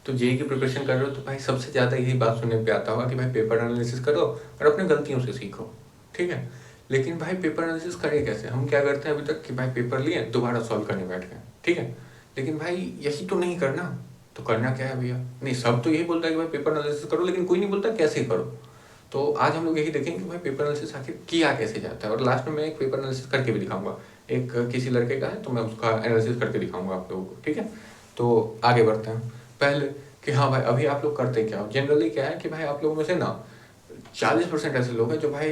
तो जेईई की प्रिपरेशन कर रहे हो तो भाई सबसे ज़्यादा यही बात सुनने पे आता होगा कि भाई पेपर एनालिसिस करो और अपनी गलतियों से सीखो, ठीक है। लेकिन भाई पेपर एनालिसिस करें कैसे? हम क्या करते हैं अभी तक कि भाई पेपर लिए दोबारा सॉल्व करने बैठ गए, ठीक है। लेकिन भाई यही तो नहीं करना, तो करना क्या है भैया? नहीं, सब तो यही बोलता है कि भाई पेपर एनालिसिस करो, लेकिन कोई नहीं बोलता कैसे करो। तो आज हम लोग यही देखेंगे कि भाई पेपर एनालिसिस आखिर किया कैसे जाता है, और लास्ट में मैं एक पेपर एनालिसिस करके भी दिखाऊंगा। एक किसी लड़के का है तो मैं उसका एनालिसिस करके दिखाऊंगा आप लोगों को, ठीक है। तो आगे बढ़ते हैं। पहले कि हाँ भाई अभी आप लोग करते क्या हो? जनरली क्या है कि भाई आप लोगों में से ना 40% ऐसे लोग हैं जो भाई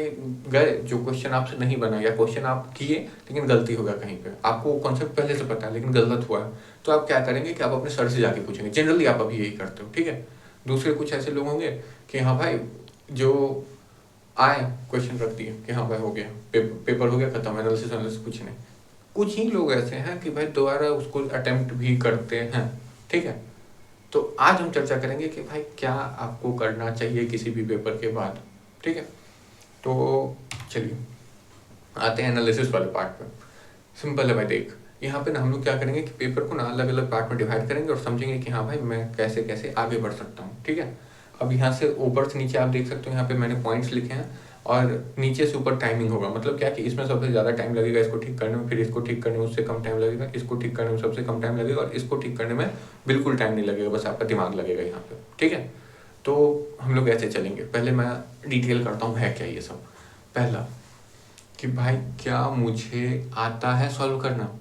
गए, जो क्वेश्चन आपसे नहीं बना या क्वेश्चन आप किए लेकिन गलती हो गया कहीं पे, आपको कॉन्सेप्ट पहले से पता है लेकिन गलत हुआ है, तो आप क्या करेंगे कि आप अपने सर से जाके पूछेंगे। जनरली आप अभी यही करते हो, ठीक है। दूसरे कुछ ऐसे लोग होंगे कि हाँ भाई जो आए क्वेश्चन रख दिए कि हाँ भाई हो गया, पेपर हो गया खत्म, एनालिसिस एनालिसिस कुछ नहीं। कुछ ही लोग ऐसे हैं कि भाई दोबारा उसको अटेम्प्ट भी करते हैं, ठीक है। तो आज हम चर्चा करेंगे कि भाई क्या आपको करना चाहिए किसी भी पेपर के बाद, ठीक है। तो चलिए आते हैं एनालिसिस वाले पार्ट पे। सिंपल है भाई, देख यहाँ पे ना हम लोग क्या करेंगे कि पेपर को ना अलग अलग पार्ट में डिवाइड करेंगे और समझेंगे कि हाँ भाई मैं कैसे कैसे आगे बढ़ सकता हूँ, ठीक है। अब यहाँ से ऊपर से नीचे आप देख सकते हो, यहाँ पे मैंने पॉइंट्स लिखे हैं और नीचे से ऊपर टाइमिंग होगा। मतलब क्या कि इसमें सबसे ज़्यादा टाइम लगेगा इसको ठीक करने में, फिर इसको ठीक करने में उससे कम टाइम लगेगा, इसको ठीक करने में सबसे कम टाइम लगेगा, और इसको ठीक करने में बिल्कुल टाइम नहीं लगेगा, बस आपका दिमाग लगेगा यहाँ पे, ठीक है। तो हम लोग ऐसे चलेंगे। पहले मैं डिटेल करता हूँ है क्या ये सब। पहला कि भाई क्या मुझे आता है सॉल्व करना,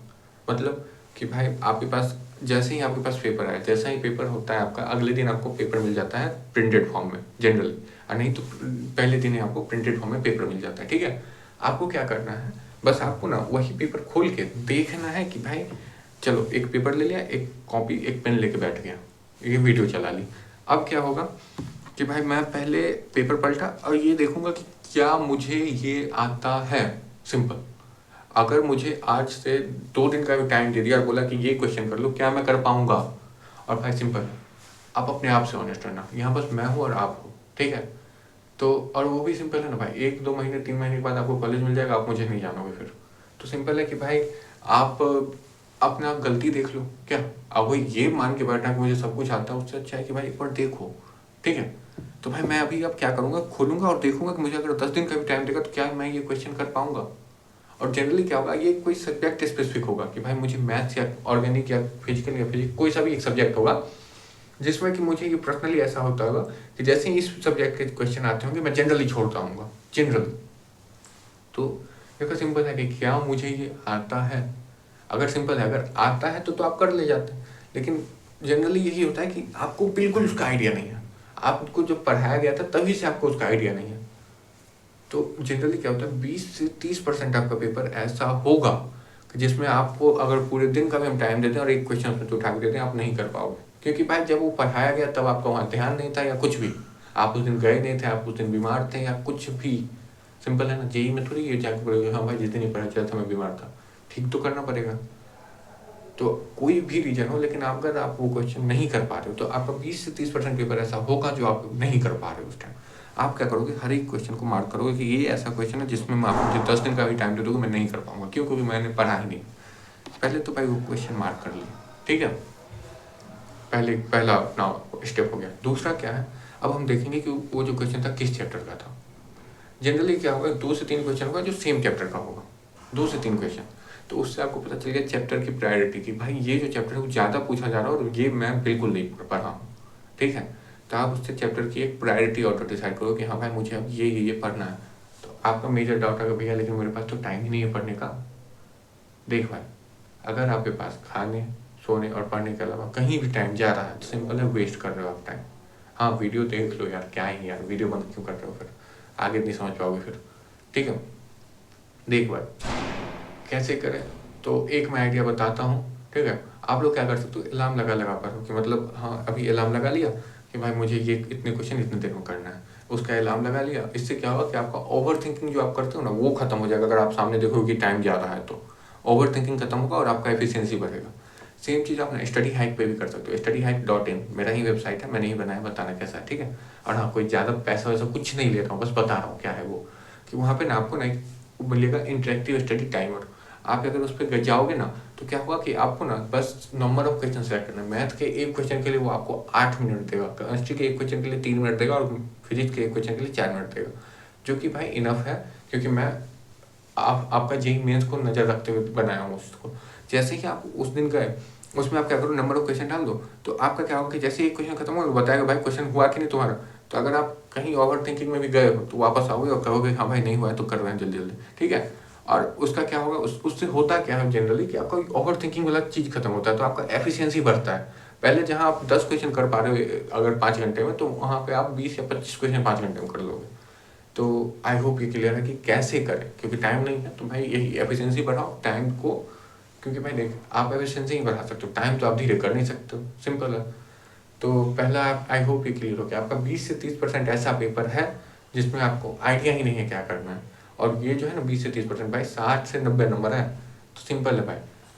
मतलब कि भाई आपके पास जैसे ही आपके पास पेपर आए, जैसा ही पेपर होता है आपका, अगले दिन आपको पेपर मिल जाता है प्रिंटेड फॉर्म में जनरली, और नहीं तो पहले दिन ही आपको प्रिंटेड फॉर्म में पेपर मिल जाता है, ठीक है। आपको क्या करना है, बस आपको ना वही पेपर खोल के देखना है कि भाई चलो एक पेपर ले लिया, एक कॉपी एक पेन लेके बैठ गया, ये वीडियो चला ली। अब क्या होगा कि भाई मैं पहले पेपर पलटा और ये देखूंगा कि क्या मुझे ये आता है। सिंपल, अगर मुझे आज से 2 दिन का भी टाइम दे दिया और बोला कि ये क्वेश्चन कर लो, क्या मैं कर पाऊंगा? और भाई सिंपल, आप अपने आप से ऑनेस्ट रहना, यहाँ बस मैं हूँ और आप हो, ठीक है। तो और वो भी सिंपल है ना भाई, 1-2 महीने 3 महीने के बाद आपको कॉलेज मिल जाएगा, आप मुझे नहीं जानोगे फिर। तो सिंपल है कि भाई आप अपना गलती देख लो, क्या अब वो ये मान के बैठना कि मुझे सब कुछ आता है, उससे अच्छा है कि भाई एक बार देखो, ठीक है। तो भाई मैं अभी अब क्या करूँगा, खोलूंगा और देखूंगा कि मुझे अगर 10 दिन का भी टाइम देगा तो क्या मैं ये क्वेश्चन कर पाऊंगा। और जनरली क्या होगा, ये कोई सब्जेक्ट स्पेसिफिक होगा कि भाई मुझे मैथ्स या ऑर्गेनिक या फिजिकल या फिजिक्स कोई सा भी एक सब्जेक्ट होगा जिसमें कि मुझे ये पर्सनली ऐसा होता होगा कि जैसे ही इस सब्जेक्ट के क्वेश्चन आते होंगे मैं जनरली छोड़ता हूँ जनरली। तो देखो सिंपल है कि क्या मुझे ये आता है। अगर सिंपल है, अगर आता है तो आप कर ले जाते हैं, लेकिन जनरली यही होता है कि आपको बिल्कुल उसका आइडिया नहीं है, आपको जो पढ़ाया गया था तभी से आपको उसका आइडिया नहीं है। तो जनरली क्या होता है 20 से 30% आपका पेपर ऐसा होगा कि जिसमें आपको अगर पूरे दिन का भी हम टाइम देते हैं और एक क्वेश्चन उसमें तो उठा के देते हैं, आप नहीं कर पाओगे, क्योंकि भाई जब वो पढ़ाया गया तब आपका वहाँ ध्यान नहीं था या कुछ भी, आप उस दिन गए नहीं थे, आप उस दिन बीमार थे या कुछ भी। सिंपल है ना, जेईई में थोड़ी ये जाके पड़ेगा हाँ भाई जिस दिन ही पढ़ा चला था मैं बीमार था, ठीक तो करना पड़ेगा। तो कोई भी रीजन हो, लेकिन अगर आप वो क्वेश्चन नहीं कर पा रहे हो तो आपका 20 से 30% पेपर ऐसा होगा जो आप नहीं कर पा रहे हो उस टाइम। आप क्या करोगे, हर एक क्वेश्चन को मार्क करोगे कि ये ऐसा क्वेश्चन है जिसमें मैं आपको 10 दिन का भी टाइम दे दूँगा मैं नहीं कर पाऊंगा, क्यों? क्योंकि मैंने पढ़ा ही नहीं। पहले तो भाई वो क्वेश्चन मार्क कर लिया, ठीक है। पहला अपना स्टेप हो गया। दूसरा क्या है, अब हम देखेंगे कि वो जो क्वेश्चन था किस चैप्टर का था। जनरली क्या होगा 2 से 3 क्वेश्चन होगा जो सेम चैप्टर का होगा, 2 से 3 क्वेश्चन। तो उससे आपको पता चल गया चैप्टर की प्रायोरिटी की, भाई ये जो चैप्टर है वो ज़्यादा पूछा जा रहा है और ये मैं बिल्कुल नहीं पढ़ा हूँ, ठीक है। तो आप उससे चैप्टर की एक प्रायोरिटी ऑर्डर डिसाइड करो कि हाँ भाई मुझे अब ये पढ़ना है। तो आपका मेजर डाउट है भैया लेकिन मेरे पास तो टाइम ही नहीं है पढ़ने का। देख भाई, अगर आपके पास खाने सोने और पढ़ने के अलावा कहीं भी टाइम जा रहा है तो सिंपल है वेस्ट कर रहे हो आप टाइम। हाँ वीडियो देख लो यार, क्या ही यार वीडियो बंद क्यों कर रहे हो, फिर आगे नहीं समझ पाओगे फिर, ठीक है। देख भाई कैसे करें, तो एक मैं आइडिया बताता हूँ, ठीक है। आप लोग क्या कर सकते हो, अलार्म लगा पर कि मतलब हाँ अभी अलार्म लगा लिया कि भाई मुझे ये इतने क्वेश्चन इतने देर में करना है, उसका अलार्म लगा लिया। इससे क्या होगा कि आपका ओवर थिंकिंग जो आप करते हो ना वो खत्म हो जाएगा। अगर आप सामने देखोगे कि टाइम जा रहा है तो ओवर थिंकिंग खत्म होगा और आपका एफिशिएंसी बढ़ेगा। सेम चीज़ आप स्टडी हाइक पे भी कर सकते हो, studyhike.in मेरा ही वेबसाइट है, मैंने ही बनाया, बताना कैसा है, ठीक है। और हाँ कोई ज़्यादा पैसा वैसा कुछ नहीं ले रहा हूँ, बस बता रहा हूँ क्या है वो, कि वहाँ पे ना आपको ना एक मिलेगा इंटरेक्टिव स्टडी टाइमर। आप अगर उस पर जाओगे ना तो क्या होगा कि आपको ना बस नंबर ऑफ क्वेश्चन सेलेक्ट करना है। मैथ के एक क्वेश्चन के लिए वो आपको 8 मिनट देगा, केमिस्ट्री के एक क्वेश्चन के लिए 3 मिनट देगा और फिजिक्स के एक क्वेश्चन के लिए 4 मिनट देगा, जो कि भाई इनफ है। क्योंकि मैं आपका जेईई मेंस को नज़र रखते हुए बनाया हूँ उसको। जैसे ही आप उस दिन गए, उसमें आप क्या करो, नंबर ऑफ क्वेश्चन डाल दो, तो आपका क्या होगा कि जैसे एक क्वेश्चन खत्म होगा बताएगा भाई क्वेश्चन हुआ कि नहीं तुम्हारा। तो अगर आप कहीं ओवर थिंकिंग में भी गए हो तो वापस आओगे और कहोगे हाँ भाई नहीं हुआ है तो कर रहे हैं जल्दी जल्दी, ठीक है। और उसका क्या होगा, उससे होता क्या है जनरली कि आपका ओवर थिंकिंग वाला चीज़ खत्म होता है, तो आपका एफिशिएंसी बढ़ता है। पहले जहाँ आप 10 क्वेश्चन कर पा रहे हो अगर 5 घंटे में, तो वहाँ पे आप 20 या 25 क्वेश्चन 5 घंटे में कर लोगे। तो आई होप ये क्लियर है कि कैसे करें, क्योंकि टाइम नहीं है। तो भाई यही एफिशिएंसी बढ़ाओ टाइम को, क्योंकि भाई देख आप एफिशिएंसी ही बढ़ा सकते हो, टाइम तो आप धीरे कर नहीं सकते हो, सिंपल है। तो पहला आई होप ये क्लियर हो गया, आपका 20 से 30% ऐसा पेपर है जिसमें आपको आइडिया ही नहीं है क्या करना है। और ये जो है ना 20 से 30% भाई 60 से 90 नंबर है, तो सिंपल है भाई।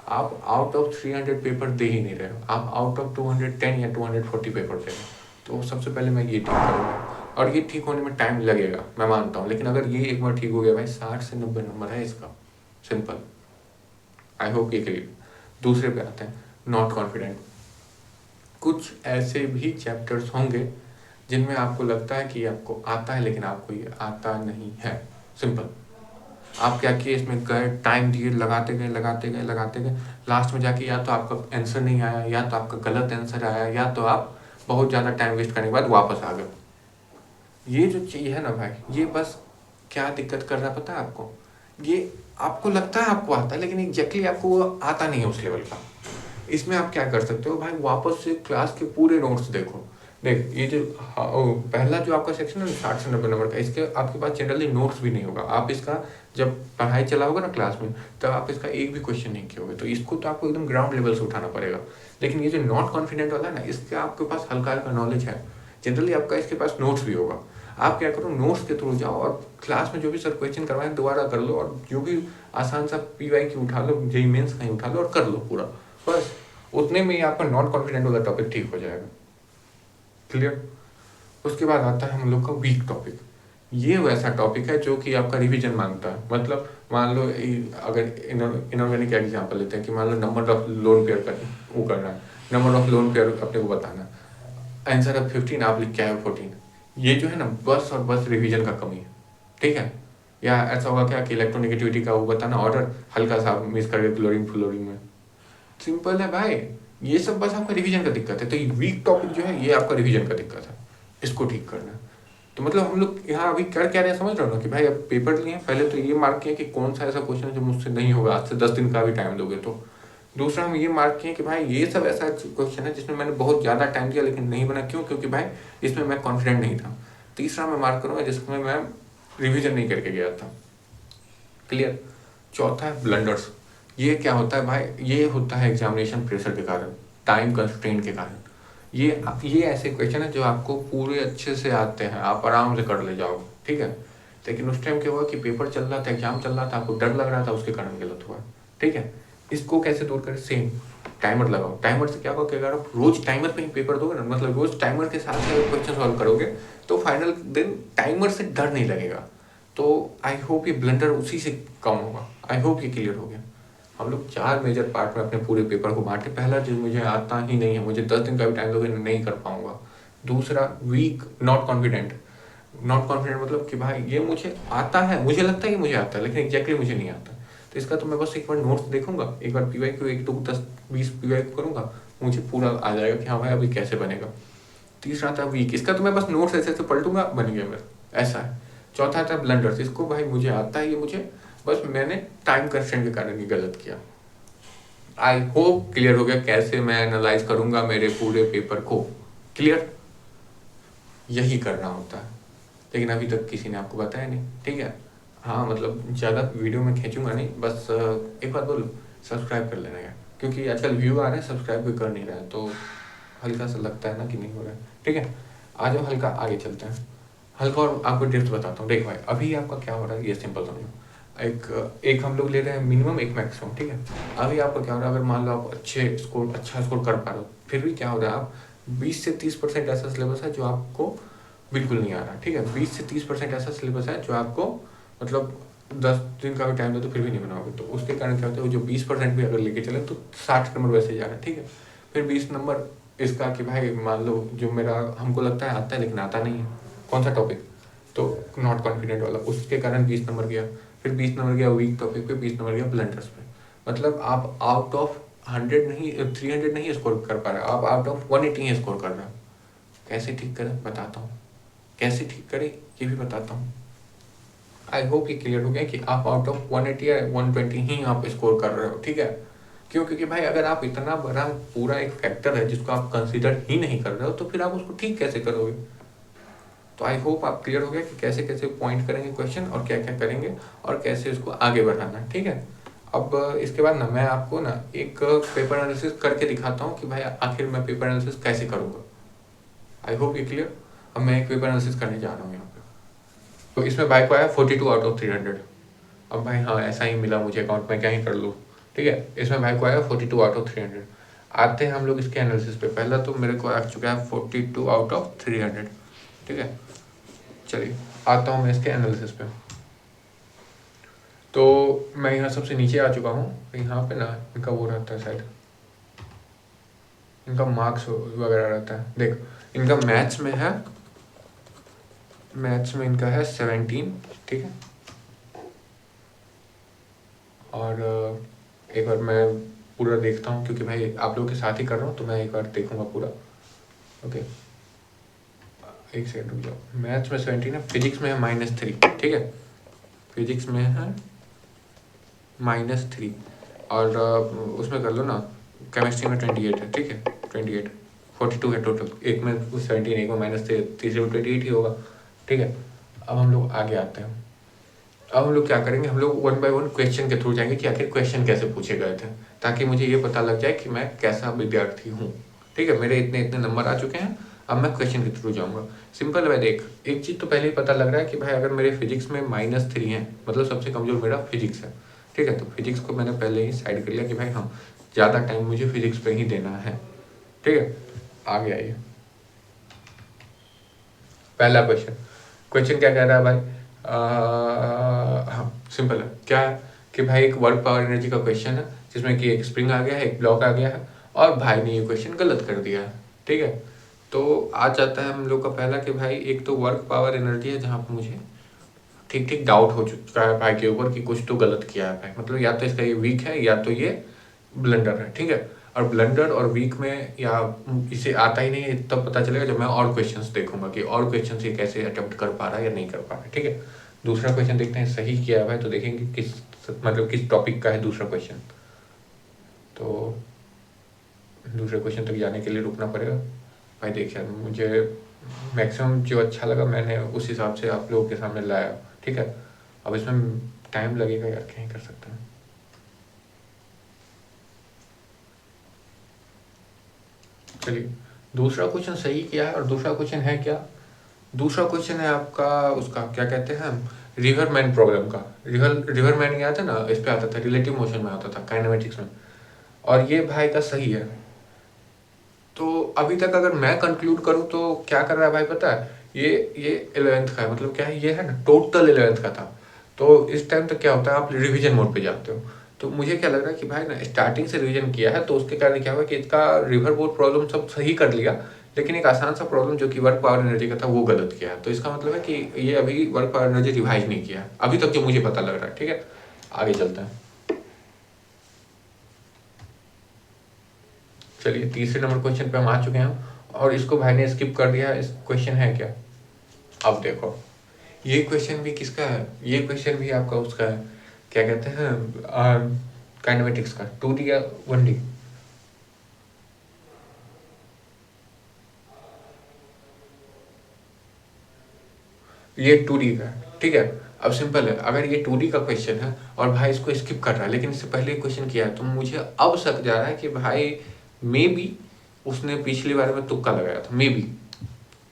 आप आउट ऑफ 300 पेपर दे ही नहीं रहे हो, आप आउट ऑफ 210 या 240 पेपर दे रहे हो। तो सबसे पहले मैं ये ठीक करूँगा, और ये ठीक होने में टाइम लगेगा मैं मानता हूँ, लेकिन अगर ये एक बार ठीक हो गया भाई 60 से 90 नंबर है इसका, सिंपल। आई होप ये क्लियर। दूसरे पे आते हैं, नॉट कॉन्फिडेंट। कुछ ऐसे भी चैप्टर्स होंगे जिनमें आपको लगता है कि आपको आता है लेकिन आपको ये आता नहीं है, सिंपल। आप क्या किए, इसमें गए टाइम दिए, लगाते गए लगाते गए लगाते गए, लास्ट में जाके या तो आपका आंसर नहीं आया, या तो आपका गलत आंसर आया, या तो आप बहुत ज़्यादा टाइम वेस्ट करने के बाद वापस आ गए। ये जो चीज़ है ना भाई, ये बस क्या दिक्कत कर रहा है पता है आपको, ये आपको लगता है आपको आता है लेकिन एग्जैक्टली आपको वो आता नहीं है उस लेवल का। इसमें आप क्या कर सकते हो भाई, वापस से क्लास के पूरे नोट्स देखो। देख ये जो पहला जो आपका सेक्शन है 60 से 90 नंबर का, इसके आपके पास जनरली नोट्स भी नहीं होगा। आप इसका जब पढ़ाई चलाओगे ना क्लास में, तब आप इसका एक भी क्वेश्चन नहीं किए होगे, तो इसको तो आपको एकदम ग्राउंड लेवल से उठाना पड़ेगा। लेकिन ये जो नॉट कॉन्फिडेंट वाला है ना, इसके आपके पास हल्का हल्का नॉलेज है, जनरली आपका इसके पास नोट्स भी होगा। आप क्या करो, नोट्स के थ्रू जाओ और क्लास में जो भी सर क्वेश्चन करवाएं दोबारा कर लो, और जो भी आसान सा PYQ उठा लो, जेईई मेंस कहीं उठा लो और कर लो पूरा, बस उतने में ही आपका नॉट कॉन्फिडेंट वाला टॉपिक ठीक हो जाएगा। क्लियर। उसके बाद आता है हम लोग का वीक टॉपिक। ये वैसा टॉपिक है जो कि आपका रिवीजन मांगता है। मतलब मान लो अगर इनऑर्गेनिक एग्जाम्पल लेते हैं कि मान लो नंबर ऑफ लोन पेयर वो करना है, नंबर ऑफ लोन पेयर अपने को बताना है, आंसर है 15, आप लिख के आए 14। ये जो है ना बस और बस रिवीजन का कमी है, ठीक है। या ऐसा होगा क्या कि इलेक्ट्रोनेगेटिविटी का वो बताना ऑर्डर हल्का सा मिस करके क्लोरीन फ्लोरीन में, सिंपल है भाई। ये सब बस आपका रिवीजन का दिक्कत है। तो ये वीक टॉपिक जो है ये आपका रिवीजन का दिक्कत है, इसको ठीक करना है। तो मतलब हम लोग यहाँ अभी कर क्या रहे हैं समझ रहे हो ना, कि भाई अब पेपर लिए पहले तो ये मार्क किया कि कौन सा ऐसा क्वेश्चन है जो मुझसे नहीं होगा, आज से 10 दिन का भी टाइम दोगे तो। दूसरा हम ये मार्क किए कि भाई ये सब ऐसा क्वेश्चन है जिसमें मैंने बहुत ज़्यादा टाइम दिया लेकिन नहीं बना, क्यों, क्योंकि भाई इसमें मैं कॉन्फिडेंट नहीं था। तीसरा मैं मार्क करूँगा जिसमें मैं रिविजन नहीं करके गया था। क्लियर। चौथा है ब्लंडर्स। ये क्या होता है भाई, ये होता है एग्जामिनेशन प्रेशर के कारण, टाइम कंस्ट्रेंट के कारण। ये ऐसे क्वेश्चन है जो आपको पूरे अच्छे से आते हैं, आप आराम से कर ले जाओगे, ठीक है। लेकिन उस टाइम क्या हुआ कि पेपर चल रहा था, एग्जाम चल रहा था, आपको डर लग रहा था, उसके कारण गलत हुआ, ठीक है। इसको कैसे दूर करें, सेम टाइमर लगाओ। टाइमर से क्या होगा कि अगर आप रोज टाइमर पे ही पेपर दोगे ना, मतलब रोज टाइमर के साथ अगर क्वेश्चन सॉल्व करोगे तो फाइनल दिन टाइमर से डर नहीं लगेगा। तो आई होप ये ब्लंडर उसी से कम होगा। आई होप ये क्लियर हो गया। हम लोग 4 मेजर पार्ट में अपने पूरे पेपर को बांटे। पहला जो मुझे आता ही नहीं है, मुझे 10 दिन का भी टाइम दोगे नहीं कर पाऊंगा। दूसरा weak, not confident. Not confident मतलब कि भाई ये मुझे आता है, मुझे लगता है कि मुझे आता है लेकिन एग्जैक्टली मुझे नहीं आता। तो इसका तो मैं बस एक बार नोट्स देखूंगा, एक बार PYQ 1 2 10 20 PYQ करूंगा, मुझे पूरा आ जाएगा कि हाँ भाई अभी कैसे बनेगा। तीसरा था वीक, इसका तो मैं बस नोट्स ऐसे ऐसे पलटूंगा, बन गया मेरा, ऐसा है। चौथा था ब्लंडर्स, इसको भाई मुझे आता है, ये मुझे बस मैंने टाइम कंस्ट्रेंट के कारण ही गलत किया। आई होप क्लियर हो गया कैसे मैं एनालाइज करूंगा मेरे पूरे पेपर को। क्लियर। यही करना होता है, लेकिन अभी तक किसी ने आपको बताया नहीं, ठीक है। हाँ मतलब ज़्यादा वीडियो में खींचूंगा नहीं, बस एक बात बोलो, सब्सक्राइब कर लेना यार, क्योंकि आजकल व्यू आ रहे हैं, सब्सक्राइब भी कर नहीं रहा है, तो हल्का सा लगता है ना कि नहीं हो रहा है, ठीक है। आ जाओ हल्का आगे चलते हैं। हल्का और आपको टिप्स बताता हूँ। देख भाई अभी आपका क्या हो रहा है ये सिंपल समझो। एक हम लोग ले रहे हैं मिनिमम, एक मैक्सिमम, ठीक है। अभी आपका क्या हो रहा है, अगर मान लो आप अच्छा स्कोर कर पा रहे हो, फिर भी क्या हो रहा है, आप 20 से 30% ऐसा सिलेबस है जो आपको बिल्कुल नहीं आ रहा, ठीक है। 20 से 30% ऐसा सिलेबस है जो आपको मतलब 10 दिन का भी टाइम दे तो फिर भी नहीं बनाओगे, तो उसके कारण क्या होता है, जो 20% भी अगर लेके चले तो 60 नंबर वैसे जा रहा है, ठीक है। फिर 20 नंबर इसका कि भाई मान लो जो मेरा हमको लगता है आता है लेकिन आता नहीं है, कौन सा टॉपिक, तो नॉट कॉन्फिडेंट वाला, उसके कारण 20 नंबर गया। फिर 20 नंबर गया वीक टॉपिक पे, 20 नंबर गया ब्लंडर्स पे। मतलब आप आउट ऑफ 100 नहीं, 300 नहीं स्कोर कर पा रहे, आप आउट ऑफ 180 ही स्कोर कर रहे हो। कैसे ठीक करें बताता हूँ, कैसे ठीक करें ये भी बताता हूँ। आई होप ये क्लियर हो गया कि आप आउट ऑफ 180 या 120 ही आप स्कोर कर रहे हो, ठीक है। क्यों? क्योंकि भाई अगर आप इतना बड़ा पूरा एक फैक्टर है जिसको आप कंसीडर ही नहीं कर रहे हो, तो फिर आप उसको ठीक कैसे करोगे। तो आई होप आप क्लियर हो गया कि कैसे कैसे पॉइंट करेंगे क्वेश्चन और क्या क्या करेंगे और कैसे उसको आगे बढ़ाना है, ठीक है। अब इसके बाद ना मैं आपको ना एक पेपर एनालिसिस करके दिखाता हूँ कि भाई आखिर मैं पेपर एनालिसिस कैसे करूँगा। आई होप ये क्लियर। अब मैं एक पेपर एनालिसिस करने जा रहा हूँ यहाँ पे। तो इसमें भाई को आया 42 आउट ऑफ 300। अब भाई हाँ ऐसा ही मिला मुझे अकाउंट में, क्या ही कर लूँ, ठीक है। इसमें भाई को आया 42 आउट ऑफ 300। आते हैं हम लोग इसके एनालिसिस पे। पहला तो मेरे को आ चुका है 42 आउट ऑफ 300, ठीक है। चलिए आता हूँ मैं इसके एनालिसिस पे। तो मैं यहाँ सबसे नीचे आ चुका हूँ। यहाँ पे ना इनका वो रहता है शायद, इनका मार्क्स वगैरह रहता है। देख इनका मैथ्स में है, मैथ्स में इनका है 17, ठीक है। और एक बार मैं पूरा देखता हूँ क्योंकि भाई आप लोगों के साथ ही कर रहा हूँ, तो मैं एक बार देखूँगा पूरा। ओके एक सेकंड रुक जाओ। मैथ्स में 17 है, फिजिक्स में है -3, ठीक है। फिजिक्स में है -3 और उसमें कर लो ना, केमिस्ट्री में 28 है, ठीक है। 28 42 है टोटल, एक में 17, एक में -3, तीसरे में 28 ही होगा, ठीक है। अब हम लोग आगे आते हैं। अब हम लोग क्या करेंगे, हम लोग 1 बाय 1 क्वेश्चन के थ्रू जाएंगे कि आखिर क्वेश्चन कैसे पूछे गए थे, ताकि मुझे ये पता लग जाए कि मैं कैसा विद्यार्थी हूँ, ठीक है। मेरे इतने इतने नंबर आ चुके हैं, अब मैं क्वेश्चन के थ्रू जाऊँगा। सिंपल है। देख एक चीज़ तो पहले ही पता लग रहा है कि भाई अगर मेरे फिजिक्स में -3 है, मतलब सबसे कमज़ोर मेरा फिजिक्स है, ठीक है। तो फिजिक्स को मैंने पहले ही साइड कर लिया कि भाई हाँ ज़्यादा टाइम मुझे फिजिक्स पे ही देना है, ठीक है। आगे आइए, पहला क्वेश्चन। क्वेश्चन क्या कह रहा है भाई, हाँ सिंपल है। क्या है कि भाई एक वर्क पावर एनर्जी का क्वेश्चन है, जिसमें कि एक स्प्रिंग आ गया है, एक ब्लॉक आ गया है, और भाई ने ये क्वेश्चन गलत कर दिया है, ठीक है। तो आ जाता है हम लोग का पहला कि भाई एक तो वर्क पावर एनर्जी है, जहाँ पर मुझे ठीक ठीक डाउट हो चुका है भाई के ऊपर कि कुछ तो गलत किया है भाई, मतलब या तो इसका ये वीक है या तो ये ब्लंडर है, ठीक है। और ब्लंडर और वीक में या इसे आता ही नहीं है तब पता चलेगा जब मैं और क्वेश्चंस देखूंगा कि और क्वेश्चंस ये कैसे अटेम्प्ट कर पा रहा है या नहीं कर पा रहा है, ठीक है। दूसरा क्वेश्चन देखते हैं, सही किया है भाई तो देखेंगे किस मतलब किस टॉपिक का है दूसरा क्वेश्चन। तो दूसरे क्वेश्चन तक जाने के लिए रुकना पड़ेगा भाई। देखिए मुझे मैक्सिमम जो अच्छा लगा मैंने उस हिसाब से आप लोगों के सामने लाया, ठीक है। अब इसमें टाइम लगेगा यार, क्या ही कर सकते हैं। चलिए दूसरा क्वेश्चन सही किया है, और दूसरा क्वेश्चन है क्या, दूसरा क्वेश्चन है आपका उसका क्या कहते हैं, रिवरमैन प्रॉब्लम का। रिवरमैन याद है ना, इस पे आता था, रिलेटिव मोशन में आता था काइनेमेटिक्स में, और ये भाई का सही है। तो अभी तक अगर मैं कंक्लूड करूँ तो क्या कर रहा है भाई पता है, ये 11th का है, मतलब क्या है ये है ना टोटल 11th का था। तो इस टाइम तक क्या होता है, आप रिवीजन मोड पे जाते हो। तो मुझे क्या लग रहा है कि भाई ना स्टार्टिंग से रिवीजन किया है, तो उसके कारण क्या हुआ कि इसका रिवर बोर्ड प्रॉब्लम सब सही कर लिया, लेकिन एक आसान सा प्रॉब्लम जो कि वर्क पावर एनर्जी का था वो गलत किया है। तो इसका मतलब है कि ये अभी वर्क पावर एनर्जी रिवाइज नहीं किया है अभी तक, जो मुझे पता लग रहा है, ठीक है। आगे चलते हैं। चलिए तीसरे नंबर क्वेश्चन पे हम आ चुके हैं, और इसको भाई ने स्किप कर दिया। इस क्वेश्चन है क्या, अब देखो ये क्वेश्चन भी किसका है, ये क्वेश्चन भी आपका उसका है, क्या कहते हैं काइनेमेटिक्स का, 2D या 1D। ये 2D का है, ठीक है। अब सिंपल है, अगर ये 2D का क्वेश्चन है और भाई इसको स्किप कर रहा है, लेकिन इससे पहले क्वेश्चन किया है, तो मुझे अब शक जा रहा है कि भाई मे बी उसने पिछली बार में तुक्का लगाया था, मे बी।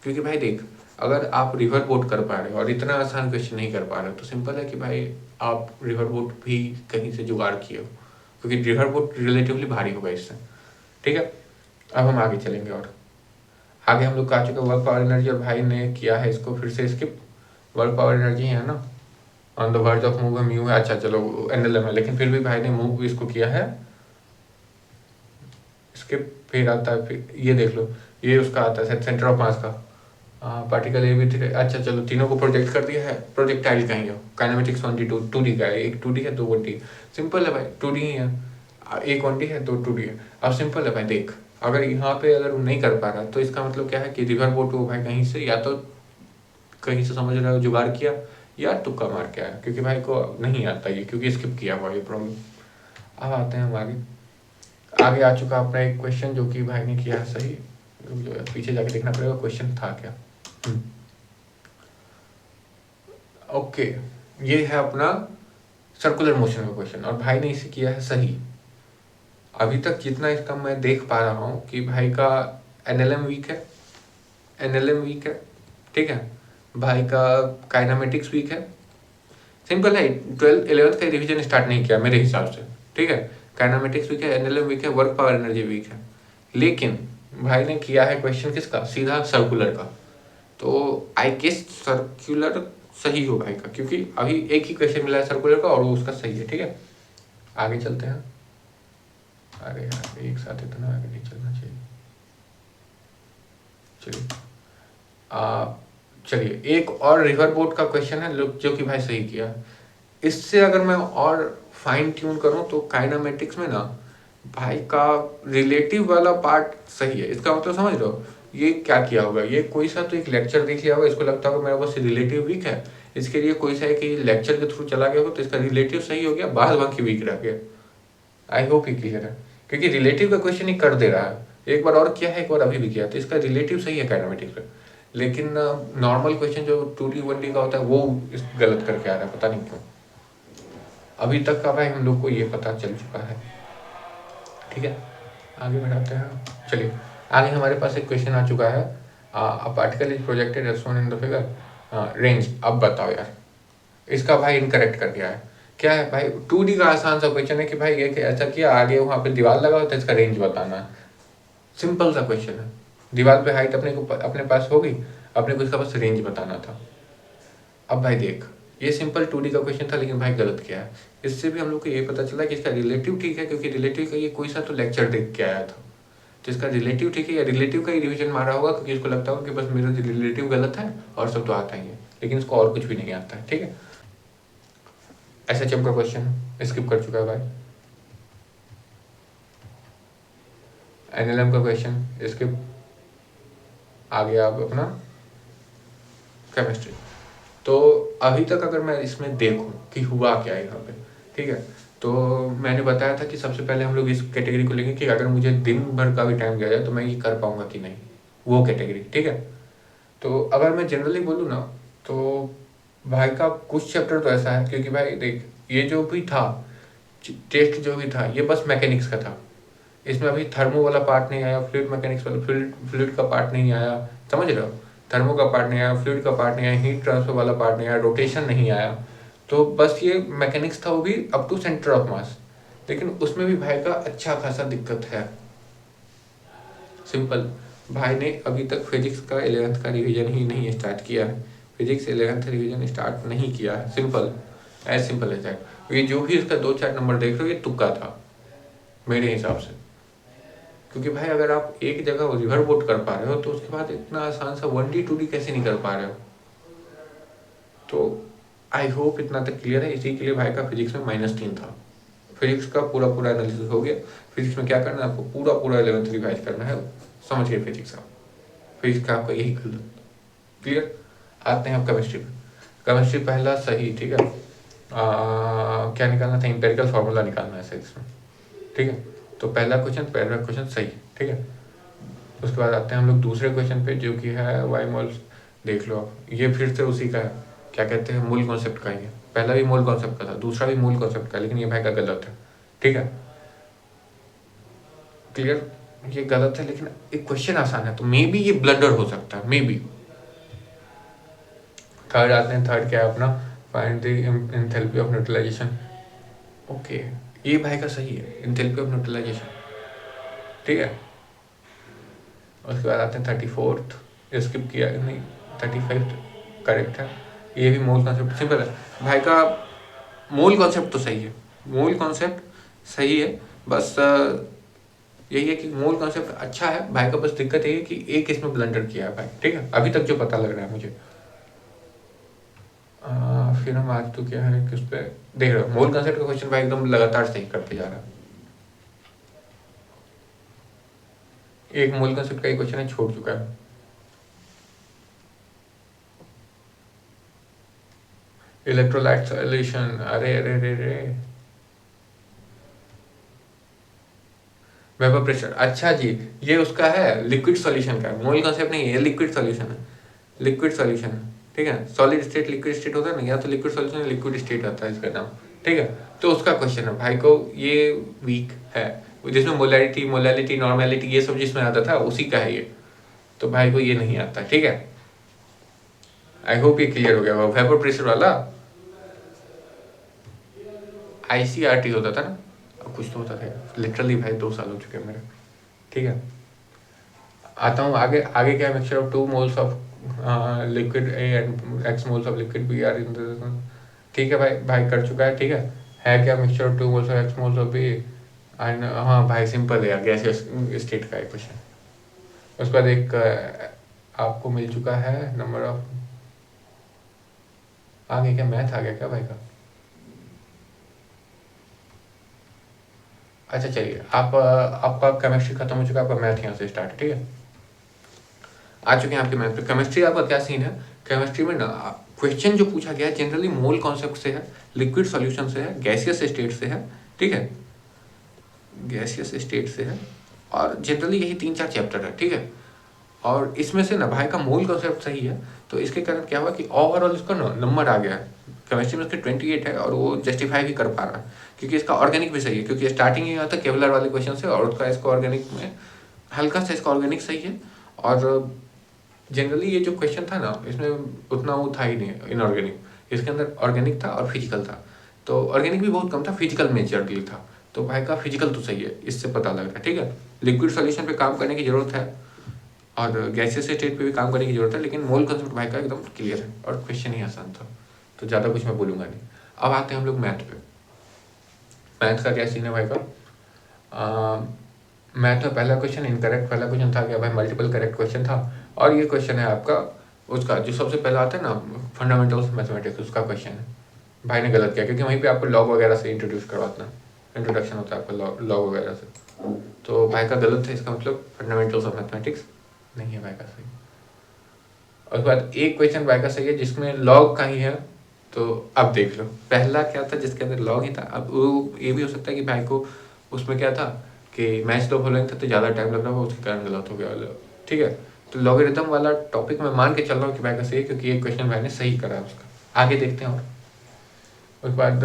क्योंकि भाई देख अगर आप रिवर बोट कर पा रहे हो और इतना आसान क्वेश्चन नहीं कर पा रहे हो, तो सिंपल है कि भाई आप रिवर बोट भी कहीं से जुगाड़ किए हो, क्योंकि रिवर बोट रिलेटिवली भारी होगा इससे, ठीक है। अब हम आगे चलेंगे, और आगे हम लोग आ चुके हैं वर्क पावर एनर्जी, और भाई ने किया है इसको फिर से स्किप। वर्क पावर एनर्जी है ना, on the verge of move mu है, अच्छा चलो एनएलएम है, लेकिन फिर भी भाई ने मूव इसको किया है, इसके फिर आता है, फिर ये देख लो, ये उसका आता है सेंटर ऑफ मास का पार्टिकल ए भी थी, अच्छा चलो तीनों को प्रोजेक्ट कर दिया है, प्रोजेक्टाइल कहीं हो, काइनेमेटिक्स 1D 2D का है, एक 2D है 2D, सिंपल है भाई, 2D ही है, एक 1D है 2D है। अब सिंपल है भाई, देख अगर यहाँ पे अगर वो नहीं कर पा रहा तो इसका मतलब क्या है कि रिवर बोट वो भाई कहीं से, या तो कहीं से समझ रहे हो जुगाड़ किया या तुक्का मार के आया, क्योंकि भाई को नहीं आता ये, क्योंकि स्किप किया हुआ ये प्रॉब्लम। अब आते हैं हम आगे आ चुका अपना एक क्वेश्चन जो कि भाई ने किया है सही, जो है पीछे जाके देखना पड़ेगा क्वेश्चन था क्या। ओके, ये है अपना सर्कुलर मोशन का क्वेश्चन और भाई ने इसे किया है सही। अभी तक जितना इसका मैं देख पा रहा हूँ कि भाई का एनएलएम वीक है, एनएलएम वीक है, ठीक है, भाई का काइनेमेटिक्स वीक है, सिंपल है, 12th-11th का रिवीजन स्टार्ट नहीं किया मेरे हिसाब से, ठीक है, काइनेमेटिक्स वीक है, एनएलएम वीक है, वर्क पावर एनर्जी वीक है, लेकिन भाई ने किया है क्वेश्चन किसका, सीधा सर्कुलर का, तो आई गेस सर्कुलर सही हो भाई का, क्योंकि अभी एक ही क्वेश्चन मिला है सर्कुलर का और वो उसका सही है, ठीक है। आगे चलते हैं, अरे यार एक साथ इतना आगे नहीं चलना चाहिए, चलिए चलिए एक और रिवर बोट का क्वेश्चन है जो कि भाई सही किया। इससे अगर मैं और फाइन ट्यून करूं तो काइनेमेटिक्स में ना भाई का रिलेटिव वाला पार्ट सही है, इसका मतलब समझ लो ये क्या किया होगा, ये कोई सा तो एक लेक्चर देख लिया होगा, इसको लगता होगा मेरा बस रिलेटिव वीक है, इसके लिए कोई सा है कि लेक्चर के थ्रू चला गया होगा तो इसका रिलेटिव सही हो गया, बाद बाकी वीक रह गया। आई होप ये क्लियर है, क्योंकि रिलेटिव का क्वेश्चन ही कर दे रहा है, एक बार और किया है, एक बार अभी भी किया, तो इसका रिलेटिव सही है काइनेमेटिक्स में, लेकिन नॉर्मल क्वेश्चन जो 2D 1D का होता है वो गलत करके आ रहा है, पता नहीं क्यों। अभी तक का भाई हम लोग को ये पता चल चुका है, ठीक है, आगे बढ़ाते हैं। चलिए आगे हमारे पास एक क्वेश्चन आ चुका है, a particle is projected as shown in the figure range. अब बताओ यार, इसका भाई इनकरेक्ट कर दिया है, क्या है भाई 2D का आसान सा क्वेश्चन है कि भाई ये ऐसा किया, आगे वहाँ पे दीवार लगा होता है, इसका रेंज बताना है, सिंपल सा क्वेश्चन है, दीवार पे हाइट अपने पास होगी, अपने को इसका बस रेंज बताना था। अब भाई देख ये सिंपल 2D का क्वेश्चन था, लेकिन भाई गलत किया है, इससे भी हम लोग को ये पता चला कि इसका रिलेटिव ठीक है, क्योंकि रिलेटिव का ये कोई सा तो लेक्चर देख के आया था, तो इसका रिलेटिव ठीक है, या रिलेटिव का ही रिवीजन मारा होगा, क्योंकि इसको लगता होगा कि बस मेरा रिलेटिव गलत है और सब तो आता ही है, लेकिन इसको और कुछ भी नहीं आता है, ठीक है। एसएचएम का क्वेश्चन स्किप कर चुका है भाई, एनएलएम का क्वेश्चन स्किप, आ गया अब अपना केमिस्ट्री। तो अभी तक अगर मैं इसमें देखूं कि हुआ क्या है यहाँ पे, ठीक है, तो मैंने बताया था कि सबसे पहले हम लोग इस कैटेगरी को लेंगे कि अगर मुझे दिन भर का भी टाइम दिया जाए तो मैं ये कर पाऊंगा कि नहीं, वो कैटेगरी, ठीक है। तो अगर मैं जनरली बोलूँ ना तो भाई का कुछ चैप्टर तो ऐसा है, क्योंकि भाई देख ये जो भी था टेस्ट जो भी था ये बस मैकेनिक्स का था, इसमें अभी थर्मो वाला पार्ट नहीं आया, फ्लूइड मैकेनिक्स वाला फ्लूइड का पार्ट नहीं आया, समझ रहे हो, थर्मो का पार्ट नहीं आया, फ्लूइड का पार्ट नहीं आया, हीट ट्रांसफर वाला पार्ट नहीं आया, रोटेशन नहीं आया, तो बस ये मैकेनिक्स था, वो भी up to centre of mass, लेकिन उसमें भी भाई का अच्छा खासा दिक्कत है। सिंपल, भाई ने अभी तक फिजिक्स का 11th का रिवीजन ही नहीं स्टार्ट किया है, फिजिक्स 11th रिवीजन स्टार्ट नहीं किया है, सिंपल एज दैट। ये जो भी इसका 2-4 नंबर देख रहे हो ये तुक्का था मेरे हिसाब से, क्योंकि भाई अगर आप एक जगह रिवर बोट कर पा रहे हो तो उसके बाद इतना आसान सा 1D 2D कैसे नहीं कर पा रहे हो। तो आई होप इतना तक क्लियर है, इसी के लिए भाई का फिजिक्स में -3 था। फिजिक्स का पूरा एनालिसिस हो गया, फिजिक्स में क्या करना है आपको, पूरा 11th रिवाइज करना है, समझ गए फिजिक्स आप, फिजिक्स का आपका यही क्लियर। आते हैं आप केमिस्ट्री में, केमिस्ट्री पहला सही, ठीक है, क्या निकालना था, इंपेरिकल फार्मूला निकालना है फिजिक्स में, ठीक है, तो पहला क्वेश्चन सही, ठीक है। उसके बाद आते हैं हम लोग दूसरे क्वेश्चन पे जो कि है वाई मोल्स, देख लो आप, ये फिर से उसी का है, क्या कहते हैं मूल कॉन्सेप्ट का ही है, पहला भी मूल कॉन्सेप्ट का था, दूसरा भी मूल कॉन्सेप्ट का, लेकिन ये भाई का गलत है, ठीक है, क्लियर, ये गलत है, लेकिन एक क्वेश्चन आसान है तो मे बी ये ब्लंडर हो सकता है, मे बी। थर्ड आते हैं, थर्ड क्या है अपना, find the enthalpy of neutralisation, okay, ये भाई का सही है, एंथैल्पी ऑफ न्यूट्रलाइजेशन, ठीक है। उसके बाद आते हैं 34th, स्किप किया नहीं, 35th करेक्ट है, ये भी मोल कॉन्सेप्ट सिंपल है भाई का। मोल कॉन्सेप्ट तो सही है, मोल कॉन्सेप्ट सही है, बस यही है कि मोल कॉन्सेप्ट अच्छा है भाई का, बस दिक्कत यही है कि एक इसमें ब्लंडर किया है भाई, ठीक है, अभी तक जो पता लग रहा है मुझे। फिर हम आज तो क्या है किस पे देख रहे हो, मोल कॉन्सेप्ट का क्वेश्चन भाई एकदम लगातार सही करते जा रहा है। एक मोल कॉन्सेप्ट का ही क्वेश्चन है छोड़ चुका है। इलेक्ट्रोलाइट सॉल्यूशन, अरे अरे अरे अरे, वेपर प्रेशर, अच्छा जी, ये उसका है लिक्विड सॉल्यूशन का, मोल कॉन्सेप्ट नहीं है, लिक्विड सॉल्यूशन है, लिक्विड सॉल्यूशन है, ठीक है। सॉलिड स्टेट लिक्विड स्टेट होता है ना, या तो लिक्विड सॉल्यूशन या लिक्विड स्टेट आता है इसका नाम, ठीक है। तो उसका क्वेश्चन है भाई को, ये वीक है, जिसमें मोलैरिटी मोलैलिटी नॉर्मेलिटी ये सब जिसमें आता था उसी का है ये, तो भाई को ये नहीं आता, ठीक है। आई होप ये क्लियर हो गया। वेपर प्रेशर वाला आईसीआरटी होता था ना, अब कुछ तो होता था, लिटरली भाई 2 साल हो चुके हैं मेरे, ठीक है। आता हूँ आगे, आगे क्या, mixture of 2 moles of liquid A and x moles of liquid B are in the, ठीक है भाई, भाई कर चुका है, ठीक है क्या, mixture of 2 moles of x moles of B and, हाँ भाई सिंपल है यार, गैसियस स्टेट का है क्वेश्चन। उसके बाद एक आपको मिल चुका है नंबर ऑफ, आगे क्या मैथ आ गया क्या भाई का, अच्छा चलिए आप आपका केमिस्ट्री खत्म हो चुका है, आपका मैथ यहाँ से स्टार्ट है, ठीक है। आ चुके हैं आपके मैथ पे। केमिस्ट्री आपका क्या सीन है, केमिस्ट्री में ना क्वेश्चन जो पूछा गया है जनरली मोल कॉन्सेप्ट से है, लिक्विड सॉल्यूशन से है, गैसियस स्टेट से है, ठीक है, गैसियस स्टेट से है, और जनरली यही 3-4 चैप्टर है, ठीक है। और इसमें से ना भाई का मोल कॉन्सेप्ट सही है, तो इसके कारण क्या हुआ कि ओवरऑल इसका नंबर आ गया है, केमिस्ट्री में उसके 28 है, और वो जस्टिफाई भी कर पा रहा है, क्योंकि इसका ऑर्गेनिक भी सही है, क्योंकि स्टार्टिंग ही आता है केवलर वाले क्वेश्चन से, और उसका इसका ऑर्गेनिक में हल्का सा इसका ऑर्गेनिक सही है। और जनरली ये जो क्वेश्चन था ना, इसमें उतना वो था ही नहीं इनऑर्गेनिक, इसके अंदर ऑर्गेनिक था और फिजिकल था, तो ऑर्गेनिक भी बहुत कम था, फिजिकल मेजरली था, तो भाई का फिजिकल तो सही है, इससे पता लग रहा है, ठीक है। लिक्विड सॉल्यूशन पे काम करने की जरूरत है, और गैसियस स्टेट पे भी काम करने की जरूरत है, लेकिन मोल कंसेप्ट भाई का एकदम क्लियर है, और क्वेश्चन ही आसान था, तो ज़्यादा कुछ मैं बोलूँगा नहीं। अब आते हैं हम लोग मैथ पे। मैथ का क्या सीन है भाई का, मैथ में पहला क्वेश्चन इनकरेक्ट, पहला क्वेश्चन था क्या भाई, मल्टीपल करेक्ट क्वेश्चन था, और ये क्वेश्चन है आपका उसका जो सबसे पहला आता है ना, फंडामेंटल्स मैथमेटिक्स, उसका क्वेश्चन है। भाई ने गलत किया, क्योंकि वहीं पे आपको लॉग वगैरह से इंट्रोड्यूस करवाना, इंट्रोडक्शन होता है आपका लॉग वगैरह से, तो भाई का गलत है, इसका मतलब फंडामेंटल्स ऑफ मैथमेटिक्स नहीं है भाई का सही। और उसके बाद एक क्वेश्चन भाई का सही है जिसमें लॉग का ही है, तो अब देख लो पहला क्या था जिसके अंदर लॉग ही था, अब वो ये भी हो सकता है कि भाई को उसमें क्या था कि मैच द फॉलोइंग था, तो ज़्यादा टाइम लग रहा होगा, उसके कारण गलत हो गया, ठीक है। तो लॉगरिथम वाला टॉपिक मैं मान के चल रहा हूँ कि भाई का सही है, क्योंकि ये क्वेश्चन भाई ने सही करा है उसका। आगे देखते हैं। और उसके बाद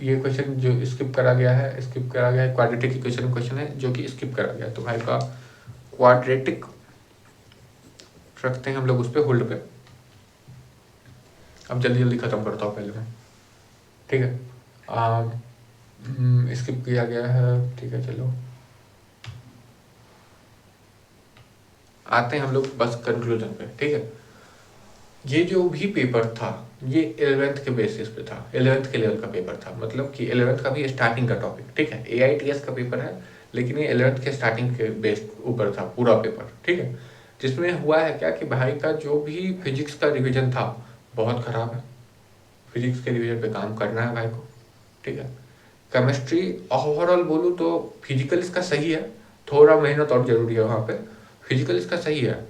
ये क्वेश्चन जो स्किप करा गया है, स्किप करा गया है, क्वाड्रेटिक इक्वेशन क्वेश्चन है जो कि स्किप करा गया है, तो भाई का क्वाड्रेटिक रखते हैं हम लोग उस पर होल्ड पे। अब जल्दी जल्दी ख़त्म करता हूँ पहले मैं, ठीक है। स्किप किया गया है, ठीक है, चलो आते हैं हम लोग बस कंक्लूजन पे, ठीक है। ये जो भी पेपर था ये 11th के बेसिस पे था, 11th के लेवल का पेपर था, मतलब कि 11th का भी स्टार्टिंग का टॉपिक, ठीक है। AITS का पेपर है, लेकिन ये 11th के स्टार्टिंग के बेस ऊपर था पूरा पेपर, ठीक है। जिसमें हुआ है क्या कि भाई का जो भी फिजिक्स का रिवीजन था बहुत ख़राब है, फिजिक्स के रिवीजन पे काम करना है भाई को, ठीक है। केमिस्ट्री ओवरऑल बोलूँ तो फिजिकल इसका सही है, थोड़ा मेहनत और ज़रूरी है वहाँ पे, फिजिकल इसका सही है।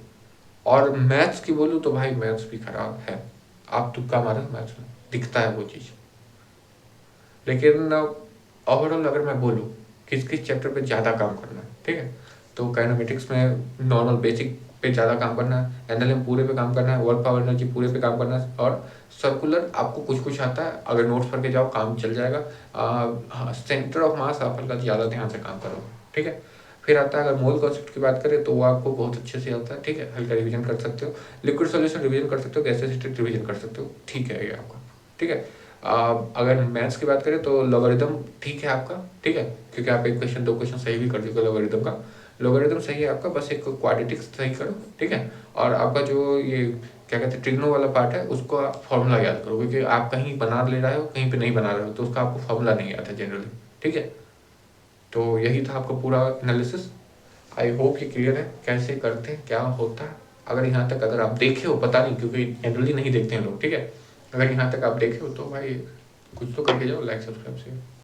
और मैथ्स की बोलूँ तो भाई मैथ्स भी खराब है, आप तुक्का मारे मैथ्स में दिखता है वो चीज़। लेकिन ओवरऑल अगर मैं बोलूँ किस किस चैप्टर पे ज़्यादा काम करना है, ठीक है, तो काइनेमेटिक्स में नॉर्मल बेसिक पे ज़्यादा काम करना है, एनएलएम पूरे पे काम करना है, वर्क पावर एनर्जी पूरे पे काम करना है, और सर्कुलर आपको कुछ कुछ आता है, अगर नोट्स पढ़ के जाओ काम चल जाएगा। सेंटर ऑफ मास आप हल्का ज़्यादा ध्यान से काम करो, ठीक है। फिर आता है अगर मोल कॉन्सेप्ट की बात करें तो वो आपको बहुत अच्छे से आता है, ठीक है, हल्का रिवीजन कर सकते हो, लिक्विड सॉल्यूशन रिवीजन कर सकते हो, गैसेस स्टेट रिवीजन कर सकते हो, ठीक है ये आपका, ठीक है। अगर मैथ्स की बात करें तो लॉगरिथम ठीक है आपका, ठीक है, क्योंकि आप एक क्वेश्चन 2 क्वेश्चन सही भी कर चुके हो लॉगरिथम का, लोगारिथम सही है आपका, बस एक क्वाड्रेटिक सही करो, ठीक है। और आपका जो ये क्या कहते हैं ट्रिग्नो वाला पार्ट है, उसको आप फॉर्मूला याद करो, क्योंकि आप कहीं बना ले रहे हो, कहीं पे नहीं बना रहे हो, तो उसका आपको फॉर्मूला नहीं आता जनरली, ठीक है। तो यही था आपका पूरा एनालिसिस। आई होप ये क्लियर है कैसे करते हैं, क्या होता है। अगर यहाँ तक अगर आप देखे हो, पता नहीं क्योंकि जनरली नहीं देखते हैं लोग, ठीक है। अगर यहाँ तक आप देखे हो तो भाई कुछ तो करके जाओ, लाइक सब्सक्राइब से।